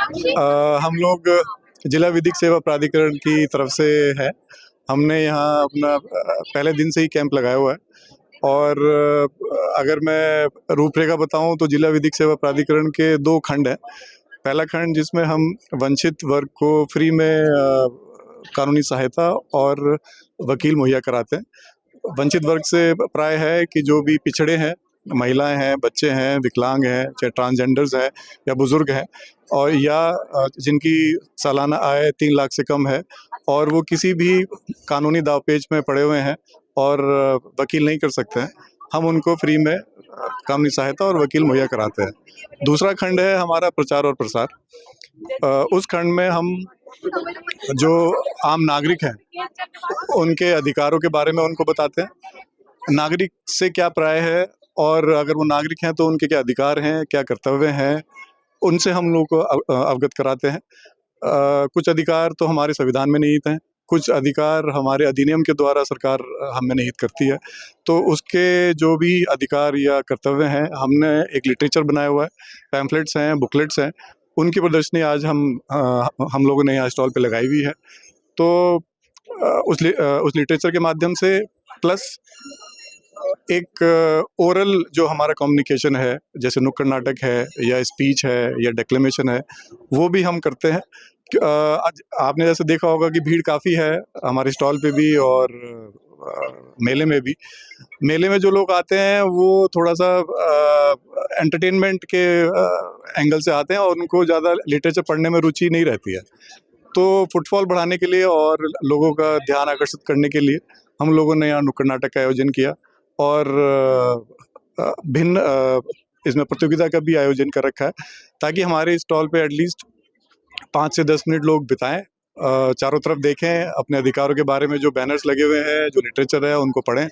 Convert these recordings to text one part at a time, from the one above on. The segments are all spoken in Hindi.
हम लोग जिला विधिक सेवा प्राधिकरण की तरफ से है। हमने यहाँ अपना पहले दिन से ही कैंप लगाया हुआ है और अगर मैं रूपरेखा बताऊं तो जिला विधिक सेवा प्राधिकरण के 2 खंड हैं। पहला खंड जिसमें हम वंचित वर्ग को फ्री में कानूनी सहायता और वकील मुहैया कराते हैं। वंचित वर्ग से प्राय है कि जो भी पिछड़े हैं, महिलाएं हैं, बच्चे हैं, विकलांग हैं, चाहे ट्रांसजेंडर्स हैं या बुजुर्ग हैं और या जिनकी सालाना आय 3 लाख से कम है और वो किसी भी कानूनी दांवपेच में पड़े हुए हैं और वकील नहीं कर सकते हैं, हम उनको फ्री में कानूनी सहायता और वकील मुहैया कराते हैं। दूसरा खंड है हमारा प्रचार और प्रसार। उस खंड में हम जो आम नागरिक हैं उनके अधिकारों के बारे में उनको बताते हैं। नागरिक से क्या प्राय है और अगर वो नागरिक हैं तो उनके क्या अधिकार हैं, क्या कर्तव्य हैं, उनसे हम लोगों को अवगत कराते हैं। कुछ अधिकार तो हमारे संविधान में निहित हैं, कुछ अधिकार हमारे अधिनियम के द्वारा सरकार हमें निहित करती है। तो उसके जो भी अधिकार या कर्तव्य हैं, हमने एक लिटरेचर बनाया हुआ है, पैम्फलेट्स हैं, बुकलेट्स हैं, उनकी प्रदर्शनी आज हम लोगों ने यहाँ स्टॉल पे लगाई हुई है। तो उस लिटरेचर के माध्यम से प्लस एक ओरल जो हमारा कम्युनिकेशन है, जैसे नुक्कड़ नाटक है या स्पीच है या डेक्लेमेशन है, वो भी हम करते हैं। आज आपने जैसे देखा होगा कि भीड़ काफ़ी है हमारे स्टॉल पे भी और मेले में भी। मेले में जो लोग आते हैं वो थोड़ा-सा एंटरटेनमेंट के एंगल से आते हैं और उनको ज़्यादा लिटरेचर पढ़ने में रुचि नहीं रहती है। तो फुटफॉल बढ़ाने के लिए और लोगों का ध्यान आकर्षित करने के लिए हम लोगों ने यहाँ नुक्कड़ नाटक का आयोजन किया और भिन्न इसमें प्रतियोगिता का भी आयोजन कर रखा है ताकि हमारे स्टॉल पे एटलीस्ट 5 से 10 मिनट लोग बिताएं, चारों तरफ देखें, अपने अधिकारों के बारे में जो बैनर्स लगे हुए हैं, जो लिटरेचर है उनको पढ़ें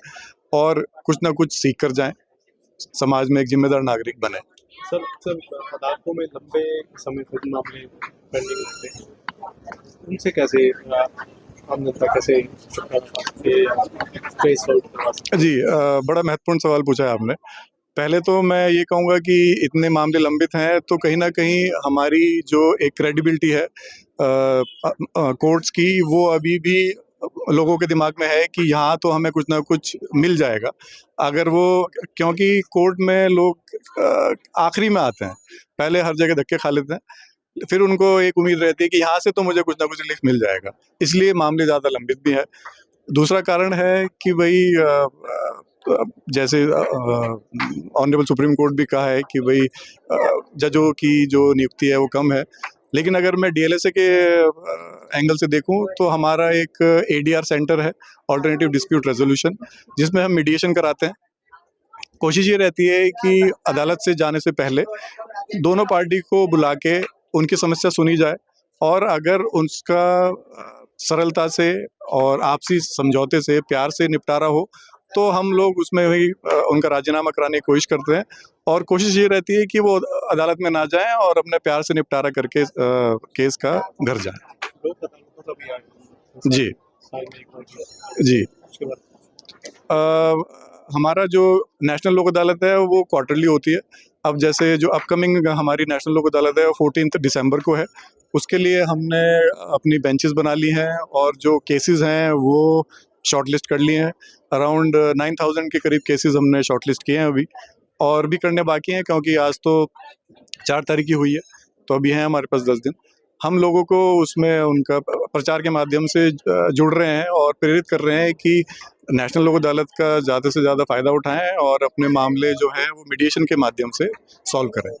और कुछ ना कुछ सीख कर जाएं, समाज में एक जिम्मेदार नागरिक बने। सर अदालतों में लंबे समय तक मामले पेंडिंग होते हैं, उनसे कैसे आम जनता कैसे केस सॉल्व करवा सकते हैं? जी, बड़ा महत्वपूर्ण सवाल पूछा है आपने। पहले तो मैं ये कहूँगा कि इतने मामले लंबित हैं तो कहीं न कहीं हमारी जो एक क्रेडिबिलिटी है कोर्ट्स की, वो अभी भी लोगों के दिमाग में है कि यहाँ तो हमें कुछ ना कुछ मिल जाएगा। अगर वो क्योंकि कोर्ट में लोग आखिरी में आते हैं, पहले हर जगह धक्के खा लेते हैं, फिर उनको एक उम्मीद रहती है कि यहाँ से तो मुझे कुछ ना कुछ रिलीफ मिल जाएगा, इसलिए मामले ज़्यादा लंबित भी है। दूसरा कारण है कि भाई जैसे ऑनरेबल सुप्रीम कोर्ट भी कहा है कि भाई जजों की जो नियुक्ति है वो कम है, लेकिन अगर मैं डीएलएसए के एंगल से देखूं तो हमारा एक एडीआर सेंटर है, ऑल्टरनेटिव डिस्प्यूट रेजोल्यूशन, जिसमें हम मीडिएशन कराते हैं। कोशिश ये रहती है कि अदालत से जाने से पहले दोनों पार्टी को बुला के उनकी समस्या सुनी जाए और अगर उसका सरलता से और आपसी समझौते से, प्यार से निपटारा हो तो हम लोग उसमें वही उनका राजीनामा कराने की कोशिश करते हैं और कोशिश ये रहती है कि वो अदालत में ना जाएं और अपने प्यार से निपटारा करके केस का घर जाएं। जी जी। हमारा जो नेशनल लोक अदालत है वो क्वार्टरली होती है। अब जैसे जो अपकमिंग हमारी नेशनल लोक अदालत है वो 14 दिसंबर को है। उसके लिए हमने अपनी बेंचेस बना ली हैं और जो केसेस हैं वो शॉर्टलिस्ट कर लिए हैं। अराउंड 9000 के करीब केसेस हमने शॉर्टलिस्ट किए हैं अभी, और भी करने बाकी हैं क्योंकि आज तो 4 तारीख ही हुई है, तो अभी हैं हमारे पास 10 दिन। हम लोगों को उसमें उनका प्रचार के माध्यम से जुड़ रहे हैं और प्रेरित कर रहे हैं कि नेशनल लोक अदालत का ज़्यादा से ज़्यादा फ़ायदा उठाएं और अपने मामले जो हैं वो मीडिएशन के माध्यम से सॉल्व करें।